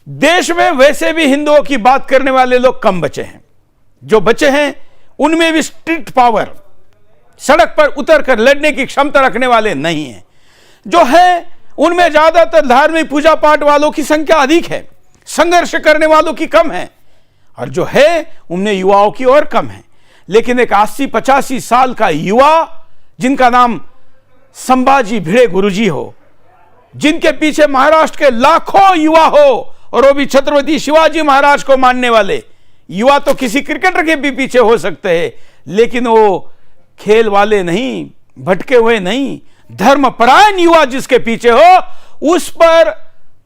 देश में वैसे भी हिंदुओं की बात करने वाले लोग कम बचे हैं। जो बचे हैं उनमें भी स्ट्रिक्ट पावर, सड़क पर उतरकर लड़ने की क्षमता रखने वाले नहीं हैं। जो है उनमें ज्यादातर धार्मिक पूजा पाठ वालों की संख्या अधिक है, संघर्ष करने वालों की कम है, और जो है उनमें युवाओं की और कम है। लेकिन एक 80-85 साल का युवा जिनका नाम संभाजी भिड़े गुरुजी हो, जिनके पीछे महाराष्ट्र के लाखों युवा हो, और वो भी छत्रपति शिवाजी महाराज को मानने वाले युवा, तो किसी क्रिकेटर के भी पीछे हो सकते हैं, लेकिन वो खेल वाले नहीं, भटके हुए नहीं, धर्मपरायण युवा जिसके पीछे हो, उस पर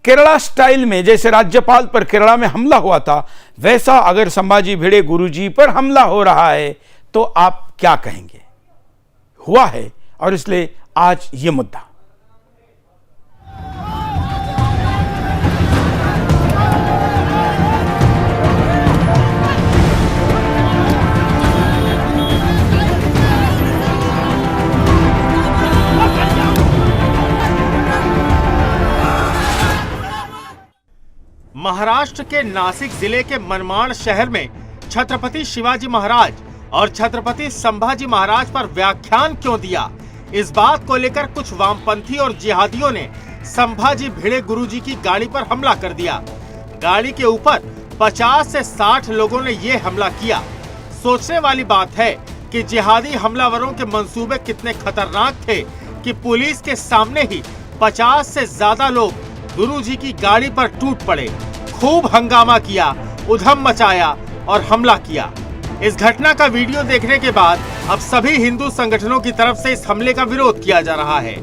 केरला स्टाइल में जैसे राज्यपाल पर केरला में हमला हुआ था, वैसा अगर संभाजी भिड़े गुरुजी पर हमला हो रहा है तो आप क्या कहेंगे? हुआ है, और इसलिए आज ये मुद्दा। महाराष्ट्र के नासिक जिले के मनमाड शहर में छत्रपति शिवाजी महाराज और छत्रपति संभाजी महाराज पर व्याख्यान क्यों दिया, इस बात को लेकर कुछ वामपंथी और जिहादियों ने संभाजी भिड़े गुरुजी की गाड़ी पर हमला कर दिया। गाड़ी के ऊपर 50 से 60 लोगों ने ये हमला किया। सोचने वाली बात है कि जिहादी हमलावरों के मंसूबे कितने खतरनाक थे कि पुलिस के सामने ही 50 से ज्यादा लोग गुरुजी की गाड़ी पर टूट पड़े, खूब हंगामा किया, उधम मचाया और हमला किया। इस घटना का वीडियो देखने के बाद अब सभी हिंदू संगठनों की तरफ से इस हमले का विरोध किया जा रहा है।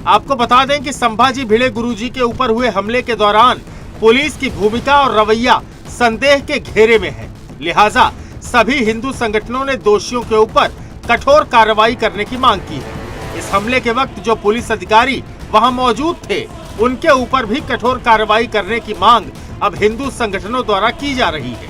आपको बता दें कि संभाजी भिड़े गुरुजी के ऊपर हुए हमले के दौरान पुलिस की भूमिका और रवैया संदेह के घेरे में है। लिहाजा सभी हिंदू संगठनों ने दोषियों के ऊपर कठोर कार्रवाई करने की मांग की है। इस हमले के वक्त जो पुलिस अधिकारी वहां मौजूद थे, उनके ऊपर भी कठोर कार्रवाई करने की मांग अब हिंदू संगठनों द्वारा की जा रही है।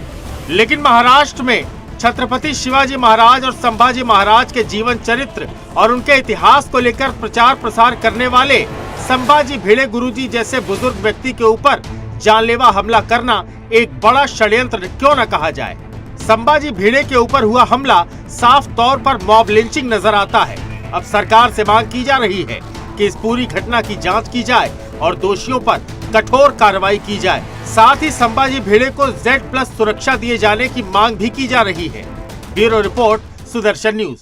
लेकिन महाराष्ट्र में छत्रपति शिवाजी महाराज और संभाजी महाराज के जीवन चरित्र और उनके इतिहास को लेकर प्रचार प्रसार करने वाले संभाजी भिड़े गुरुजी जैसे बुजुर्ग व्यक्ति के ऊपर जानलेवा हमला करना एक बड़ा षड्यंत्र क्यों न कहा जाए। संभाजी भिड़े के ऊपर हुआ हमला साफ तौर पर मॉब लिंचिंग नजर आता है। अब सरकार से मांग की जा रही है कि इस पूरी घटना की जांच की जाए और दोषियों पर कठोर कार्रवाई की जाए। साथ ही संभाजी भिड़े को Z+ सुरक्षा दिए जाने की मांग भी की जा रही है। Bureau report, Sudarshan news.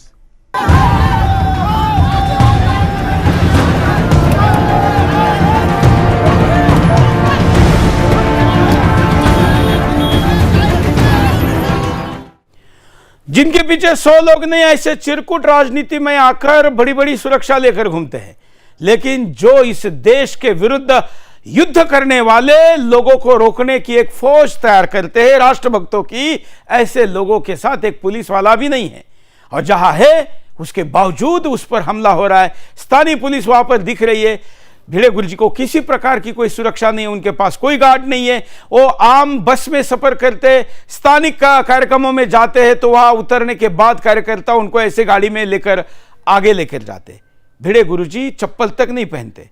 जिनके पीछे 100 लोग नहीं, ऐसे चिरकुट राजनीति में आकर बड़ी बड़ी सुरक्षा लेकर घूमते हैं, लेकिन जो इस देश के विरुद्ध युद्ध करने वाले लोगों को रोकने की एक फौज तैयार करते हैं, राष्ट्रभक्तों की, ऐसे लोगों के साथ एक पुलिस वाला भी नहीं है। और जहां है उसके बावजूद उस पर हमला हो रहा है। स्थानीय पुलिस वहां पर दिख रही है। भिड़े गुरुजी को किसी प्रकार की कोई सुरक्षा नहीं है, उनके पास कोई गार्ड नहीं है। वो आम बस में सफर करते, स्थानिक कार्यक्रमों में जाते हैं, तो वहां उतरने के बाद कार्यकर्ता उनको ऐसे गाड़ी में लेकर आगे लेकर जाते। भिड़े गुरुजी चप्पल तक नहीं पहनते।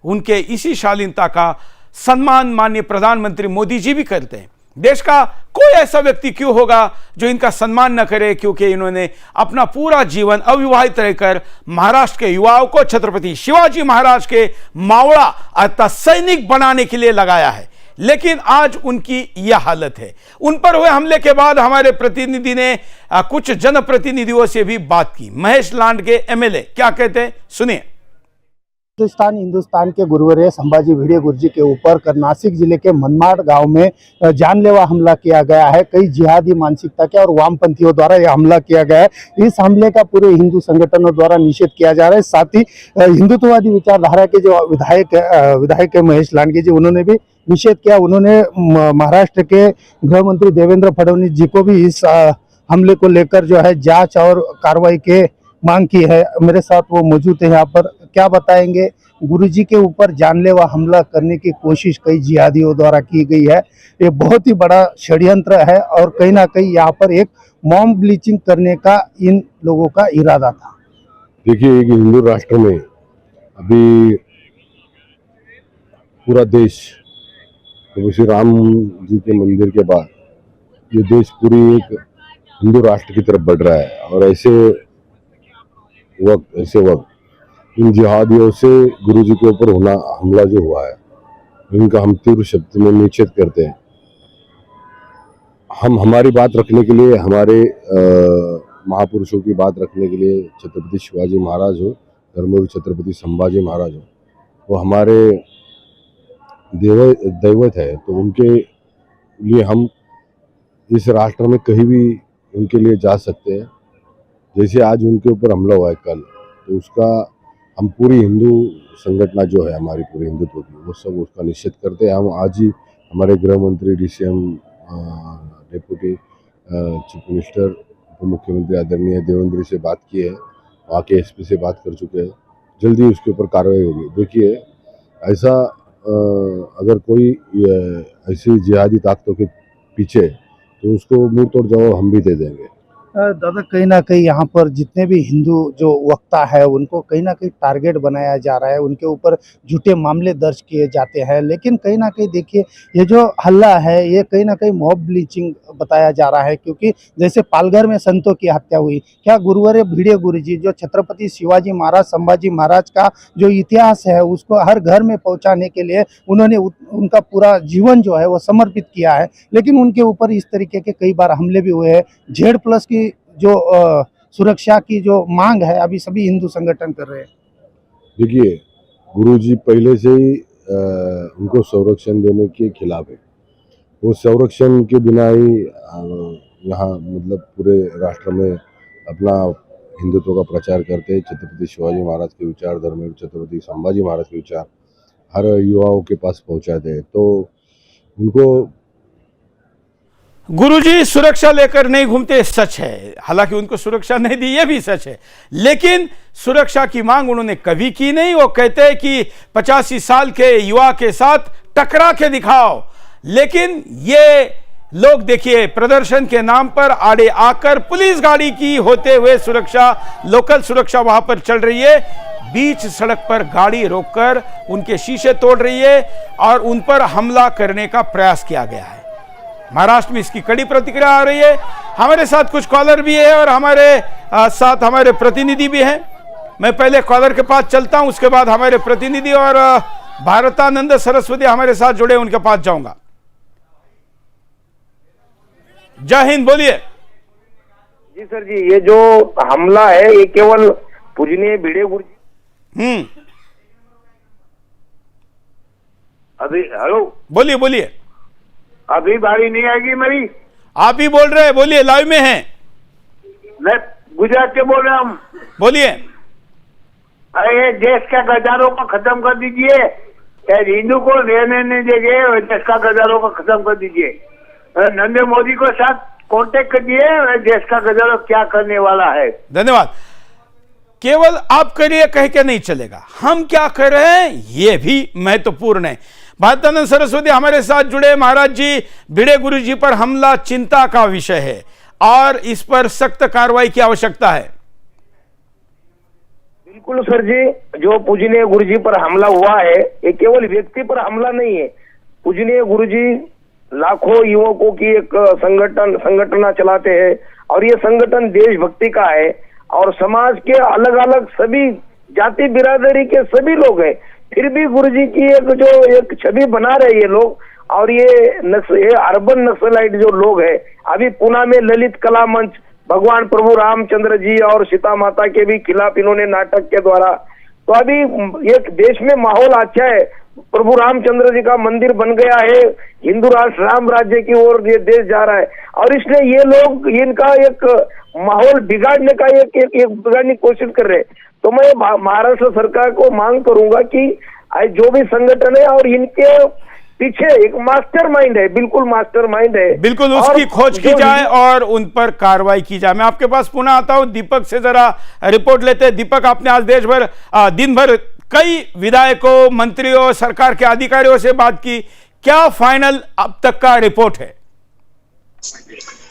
उनके इसी शालीनता का सम्मान माननीय प्रधानमंत्री मोदी जी भी करते हैं। देश का कोई ऐसा व्यक्ति क्यों होगा जो इनका सम्मान न करे, क्योंकि इन्होंने अपना पूरा जीवन अविवाहित रहकर महाराष्ट्र के युवाओं को छत्रपति शिवाजी महाराज के मावड़ा अर्थात सैनिक बनाने के लिए लगाया है। लेकिन आज उनकी यह हालत है। उन पर हुए हमले के बाद हमारे प्रतिनिधि ने कुछ जनप्रतिनिधियों से भी बात की। महेश लांडगे MLA क्या कहते हैं, सुनिए। हिंदुस्तान के गुरुवर्य संभाजी भिड़े गुरुजी के ऊपर नासिक जिले के मनमाड गांव में जानलेवा हमला किया गया है। कई जिहादी मानसिकता के और वामपंथियों द्वारा यह हमला किया गया है। इस हमले का पूरे हिंदू संगठनों द्वारा निषेध किया जा रहा है। साथ ही हिंदुत्ववादी विचारधारा के जो विधायक महेश लांडगे जी, उन्होंने भी निषेध किया। उन्होंने महाराष्ट्र के गृह मंत्री देवेंद्र फडणवीस जी को भी इस हमले को लेकर जो है जांच और कार्रवाई के मांग की है। मेरे साथ वो मौजूद है यहाँ पर, क्या बताएंगे। गुरुजी के ऊपर जानलेवा हमला करने की कोशिश कई जिहादियों द्वारा की गई है। ये बहुत ही बड़ा षड्यंत्र है और कहीं ना कहीं यहाँ पर एक मॉब ब्लीचिंग करने का इन लोगों का इरादा था। देखिए, एक हिंदू राष्ट्र में अभी पूरा देश तो श्री राम जी के मंदिर के बाद ये देश पूरी एक हिंदू राष्ट्र की तरफ बढ़ रहा है। और ऐसे वक्त इन जिहादियों से गुरु जी के ऊपर होना हमला जो हुआ है, इनका हम तीव्र शब्द में निषेध करते हैं। हम हमारी बात रखने के लिए, हमारे महापुरुषों की बात रखने के लिए छत्रपति शिवाजी महाराज हो, धर्मवीर छत्रपति संभाजी महाराज हो, वो हमारे दैवत है। तो उनके लिए हम इस राष्ट्र में कहीं भी उनके लिए जा सकते हैं। जैसे आज उनके ऊपर हमला हुआ है कल, तो उसका हम पूरी हिंदू संगठन जो है हमारी पूरी हिंदुत्व की, वो सब उसका निषेध करते हैं। हम आज ही हमारे गृह मंत्री DCM डेप्यूटी चीफ मिनिस्टर उप मुख्यमंत्री आदरणीय देवेंद्र जी से बात की है, वहाँ के SP से बात कर चुके हैं। जल्दी उसके ऊपर कार्रवाई होगी। देखिए, ऐसा अगर कोई ऐसी जिहादी ताकतों के पीछे, तो उसको मुंह तोड़ जवाब हम भी दे देंगे। दादा, कहीं ना कहीं यहाँ पर जितने भी हिंदू जो वक्ता है उनको कहीं ना कहीं टारगेट बनाया जा रहा है, उनके ऊपर झूठे मामले दर्ज किए जाते हैं। लेकिन कहीं ना कहीं देखिए, ये जो हल्ला है ये कहीं ना कहीं मॉब ब्लीचिंग बताया जा रहा है, क्योंकि जैसे पालघर में संतों की हत्या हुई, क्या गुरुवर्य भिड़े गुरुजी जो छत्रपति शिवाजी महाराज संभाजी महाराज का जो इतिहास है उसको हर घर में पहुँचाने के लिए उन्होंने उनका पूरा जीवन जो है वो समर्पित किया है, लेकिन उनके ऊपर इस तरीके के कई बार हमले भी हुए हैं। Z+ की जो सुरक्षा की जो मांग है अभी सभी हिंदू संगठन कर रहे हैं। देखिए, गुरुजी पहले से ही उनको संरक्षण देने के खिलाफ है। वो संरक्षण के बिना ही यहाँ मतलब पूरे राष्ट्र में अपना हिंदुत्व का प्रचार करते हैं। छत्रपति शिवाजी महाराज के विचार, धर्मवीर छत्रपति संभाजी महाराज के विचार हर युवाओं के पास पहुँचाते हैं। तो उनको गुरुजी सुरक्षा लेकर नहीं घूमते, सच है। हालांकि उनको सुरक्षा नहीं दी, ये भी सच है, लेकिन सुरक्षा की मांग उन्होंने कभी की नहीं। वो कहते हैं कि 85 साल के युवा के साथ टकरा के दिखाओ, लेकिन ये लोग देखिए प्रदर्शन के नाम पर आड़े आकर पुलिस गाड़ी की होते हुए सुरक्षा, लोकल सुरक्षा वहां पर चल रही है, बीच सड़क पर गाड़ी रोककर उनके शीशे तोड़ रही है और उन पर हमला करने का प्रयास किया गया है। महाराष्ट्र में इसकी कड़ी प्रतिक्रिया आ रही है। हमारे साथ कुछ कॉलर भी है और हमारे साथ हमारे प्रतिनिधि भी हैं। मैं पहले कॉलर के पास चलता हूं, उसके बाद हमारे प्रतिनिधि और भारतानंद सरस्वती हमारे साथ जुड़े, उनके पास जाऊंगा। जय हिंद, बोलिए। जी सर जी, ये जो हमला है ये केवल पूजनीय भिड़े गुरुजी। अभी हेलो, बोलिए बोलिए। अभी बारी नहीं आएगी मेरी? आप ही बोल रहे हैं, बोलिए, लाइव में हैं। मैं गुजरात से बोल रहा हूँ। बोलिए। अरे देश का गद्दारों को खत्म कर दीजिए, हिंदू को रहने नहीं देंगे, देश का गद्दारों को खत्म कर दीजिए। नरेंद्र मोदी को साथ कांटेक्ट करिए, देश का गद्दारों क्या करने वाला है। धन्यवाद। केवल आप करिए कह के नहीं चलेगा, हम क्या कर रहे हैं ये भी महत्वपूर्ण है। भारतानंद सरस्वती हमारे साथ जुड़े। महाराज जी, भिड़े गुरु जी पर हमला चिंता का विषय है और इस पर सख्त कार्रवाई की आवश्यकता है। बिल्कुल सर जी, जो पूजनीय गुरुजी पर हमला हुआ है ये केवल व्यक्ति पर हमला नहीं है। पूजनीय गुरुजी लाखों युवकों की एक संगठन चलाते हैं और ये संगठन देशभक्ति का है और समाज के अलग अलग सभी जाति बिरादरी के सभी लोग हैं। फिर भी गुरुजी की एक छवि बना रहे ये लोग, और ये अर्बन नक्सलाइट जो लोग हैं, अभी पुणे में ललित कला मंच भगवान प्रभु रामचंद्र जी और सीता माता के भी खिलाफ इन्होंने नाटक के द्वारा, तो अभी एक देश में माहौल अच्छा है। प्रभु रामचंद्र जी का मंदिर बन गया है, हिंदू राष्ट्र राम राज्य की ओर ये देश जा रहा है, और इसलिए ये लोग इनका एक माहौल बिगाड़ने का बिगाड़ने की कोशिश कर रहे हैं। तो मैं महाराष्ट्र सरकार को मांग करूंगा कि जो भी संगठन है और इनके पीछे एक मास्टरमाइंड है, बिल्कुल मास्टरमाइंड है, बिल्कुल उसकी खोज की जाए और उन पर कार्रवाई की जाए। मैं आपके पास पुनः आता हूं, दीपक से जरा रिपोर्ट लेते हैं। दीपक, आपने आज देश भर दिन भर कई विधायकों, मंत्रियों, सरकार के अधिकारियों से बात की, क्या फाइनल अब तक का रिपोर्ट है?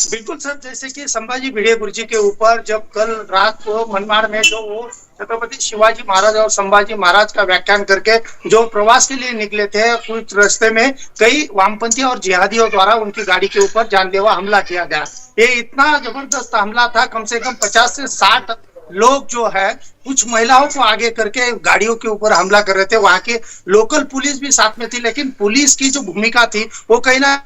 बिल्कुल सर, जैसे कि संभाजी भिड़े गुरुजी के ऊपर जब कल रात को मनमाड़ में जो वो छत्रपति शिवाजी महाराज और संभाजी महाराज का व्याख्यान करके जो प्रवास के लिए निकले थे, कुछ रास्ते में कई वामपंथी और जिहादियों द्वारा उनकी गाड़ी के ऊपर जानलेवा हमला किया गया। ये इतना जबरदस्त हमला था, कम से कम 50 से 60 लोग जो है कुछ महिलाओं को आगे करके गाड़ियों के ऊपर हमला कर रहे थे। वहां के लोकल पुलिस भी साथ में थी, लेकिन पुलिस की जो भूमिका थी वो कहीं ना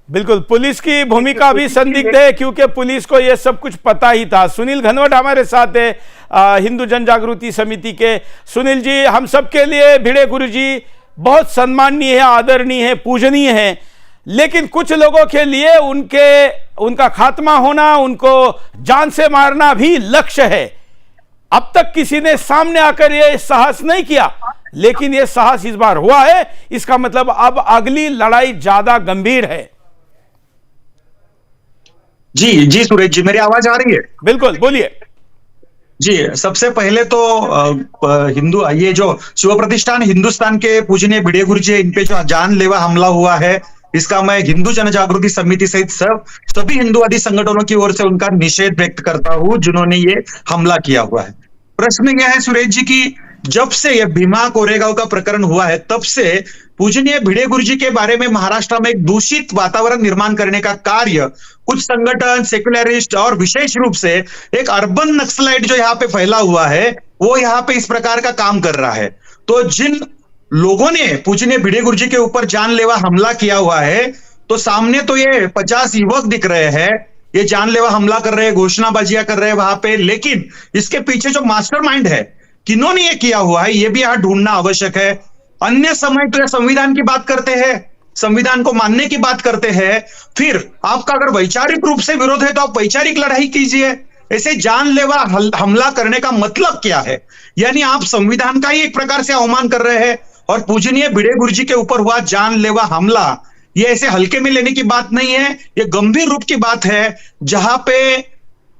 बिल्कुल पुलिस की भूमिका भी संदिग्ध है, क्योंकि पुलिस को यह सब कुछ पता ही था। सुनील घनवट हमारे साथ है हिंदू जन जागृति समिति के। सुनील जी, हम सब के लिए भिड़े गुरुजी बहुत सम्माननीय है, आदरणीय है, पूजनीय है, लेकिन कुछ लोगों के लिए उनका खात्मा होना, उनको जान से मारना भी लक्ष्य है। अब तक किसी ने सामने आकर यह साहस नहीं किया, लेकिन यह साहस इस बार हुआ है। इसका मतलब अब अगली लड़ाई ज्यादा गंभीर है। जी सुरेश जी, मेरी आवाज आ रही है? बिल्कुल, बोलिए जी। सबसे पहले तो हिंदू ये जो शिव प्रतिष्ठान हिंदुस्तान के पूजनीय भिड़े गुरुजी, इन पे जो जानलेवा हमला हुआ है, इसका मैं हिंदू जन जागृति समिति सहित सभी हिंदूवादी संगठनों की ओर से उनका निषेध व्यक्त करता हूं जिन्होंने ये हमला किया हुआ है। प्रश्न यह है सुरेश जी की जब से यह भीमा कोरेगांव का प्रकरण हुआ है, तब से पूजनीय भिड़े गुरुजी के बारे में महाराष्ट्र में एक दूषित वातावरण निर्माण करने का कार्य कुछ संगठन, सेक्युलरिस्ट और विशेष रूप से एक अर्बन नक्सलाइट जो यहाँ पे फैला हुआ है, वो यहाँ पे इस प्रकार का काम कर रहा है। तो जिन लोगों ने पूजनीय भिड़े गुरुजी के ऊपर जानलेवा हमला किया हुआ है, तो सामने तो ये 50 युवक दिख रहे हैं, ये जानलेवा हमला कर रहे हैं, घोषणाबाजियां कर रहे हैं वहां पे, लेकिन इसके पीछे जो मास्टरमाइंड है, किन्होंने ये किया हुआ है, ये भी यहां ढूंढना आवश्यक है। अन्य समय तो संविधान की बात करते हैं, संविधान को मानने की बात करते हैं, फिर आपका अगर वैचारिक रूप से विरोध है तो आप वैचारिक लड़ाई कीजिए। ऐसे जानलेवा हमला करने का मतलब क्या है? यानी आप संविधान का ही एक प्रकार से अवमान कर रहे हैं। और पूजनीय भिड़े गुरुजी के ऊपर हुआ जानलेवा हमला, ये ऐसे हल्के में लेने की बात नहीं है, ये गंभीर रूप की बात है, जहां पे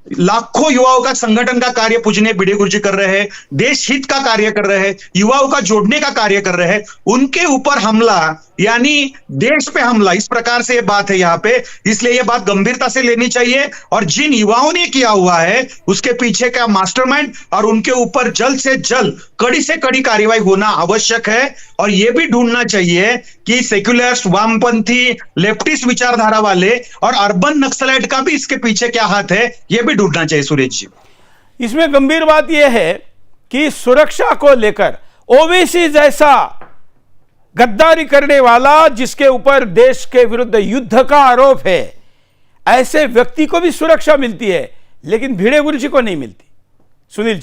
लाखों युवाओं का संगठन का कार्य पूजनीय भिड़े गुरुजी कर रहे हैं, देश हित का कार्य कर रहे हैं, युवाओं का जोड़ने का कार्य कर रहे हैं, उनके ऊपर हमला यानी देश पे हमला, इस प्रकार से ये बात है यहाँ पे। इसलिए ये बात गंभीरता से लेनी चाहिए और जिन युवाओं ने किया हुआ है उसके पीछे का मास्टरमाइंड और उनके ऊपर जल्द से जल्द कड़ी से कड़ी कार्रवाई होना आवश्यक है। और यह भी ढूंढना चाहिए कि सेक्युलर्स, वामपंथी, लेफ्टिस्ट विचारधारा वाले और अर्बन नक्सलाइट का भी इसके पीछे क्या हाथ है, यह भी ढूंढना चाहिए सुरेश जी। इसमें गंभीर बात यह है कि सुरक्षा को लेकर ओवैसी जैसा गद्दारी करने वाला, जिसके ऊपर देश के विरुद्ध युद्ध का आरोप है, ऐसे व्यक्ति को भी सुरक्षा मिलती है, लेकिन भिड़े गुरुजी को नहीं मिलती। सुनील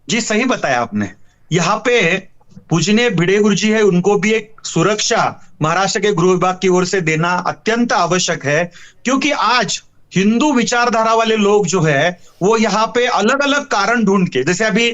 जी, सही बताया आपने। यहाँ पे पूजनीय भिड़े गुरुजी है, उनको भी एक सुरक्षा महाराष्ट्र के गृह विभाग की ओर से देना अत्यंत आवश्यक है, क्योंकि आज हिंदू विचारधारा वाले लोग जो है वो यहाँ पे अलग अलग कारण ढूंढ के, जैसे अभी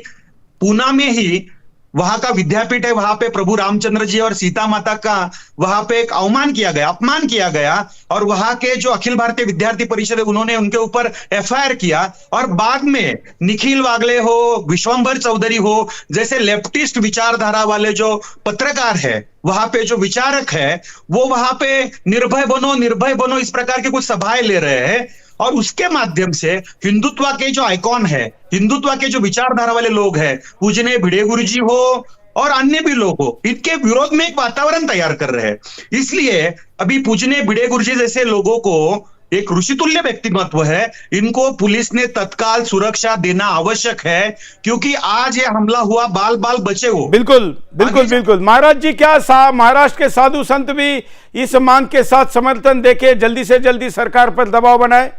पूना में ही वहां का विद्यापीठ है, वहां पे प्रभु रामचंद्र जी और सीता माता का वहां पे एक अवमान किया गया, अपमान किया गया, और वहां के जो अखिल भारतीय विद्यार्थी परिषद है उन्होंने उनके ऊपर एफआईआर किया, और बाद में निखिल वागले हो, विश्वंभर चौधरी हो जैसे लेफ्टिस्ट विचारधारा वाले जो पत्रकार है, वहां पे जो विचारक है, वो वहां पे निर्भय बनो इस प्रकार के कुछ सभाएं ले रहे हैं। और उसके माध्यम से हिंदुत्व के जो आइकॉन है, हिंदुत्व के जो विचारधारा वाले लोग हैं, पूजनीय भिड़े गुरुजी हो और अन्य भी लोग हो, इनके विरोध में एक वातावरण तैयार कर रहे हैं। इसलिए अभी पूजनीय भिड़े गुरुजी जैसे लोगों को, एक ऋषितुल्य व्यक्तिमत्व है, इनको पुलिस ने तत्काल सुरक्षा देना आवश्यक है, क्योंकि आज ये हमला हुआ, बाल बाल बचे हो। बिल्कुल बिल्कुल बिल्कुल। महाराज जी, क्या महाराष्ट्र के साधु संत भी इस मांग के साथ समर्थन देके जल्दी से जल्दी सरकार पर दबाव बनाए?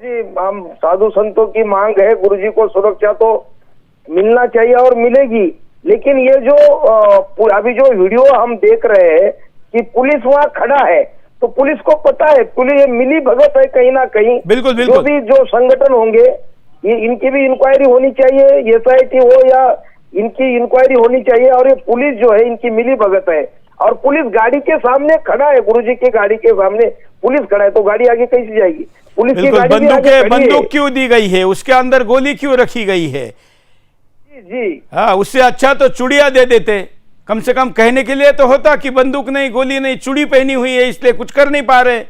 जी, हम साधु संतों की मांग है, गुरुजी को सुरक्षा तो मिलना चाहिए और मिलेगी, लेकिन ये जो अभी जो वीडियो हम देख रहे हैं कि पुलिस वहां खड़ा है, तो पुलिस को पता है, पुलिस मिली भगत है कहीं ना कहीं। बिल्कुल बिल्कुल। जो भी जो संगठन होंगे, ये इनकी भी इंक्वायरी होनी चाहिए, एसआईटी हो या इनकी इंक्वायरी होनी चाहिए, और ये पुलिस जो है इनकी मिली भगत है। और पुलिस गाड़ी के सामने खड़ा है, गुरुजी के गाड़ी के सामने पुलिस खड़ा है, तो गाड़ी आगे कैसे जाएगी? पुलिस की गाड़ी बंदूक क्यों दी गई है, उसके अंदर गोली क्यों रखी गई है? जी, हाँ, उससे अच्छा तो चूड़िया दे देते, कम से कम कहने के लिए तो होता कि बंदूक नहीं, गोली नहीं, चूड़ी पहनी हुई है इसलिए कुछ कर नहीं पा रहे।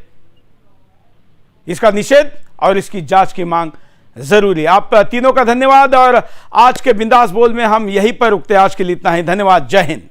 इसका निषेध और इसकी जांच की मांग जरूरी। आप तीनों का धन्यवाद और आज के बिंदास बोल में हम यहीं पर रुकते हैं। आज के लिए इतना ही, धन्यवाद, जय हिंद।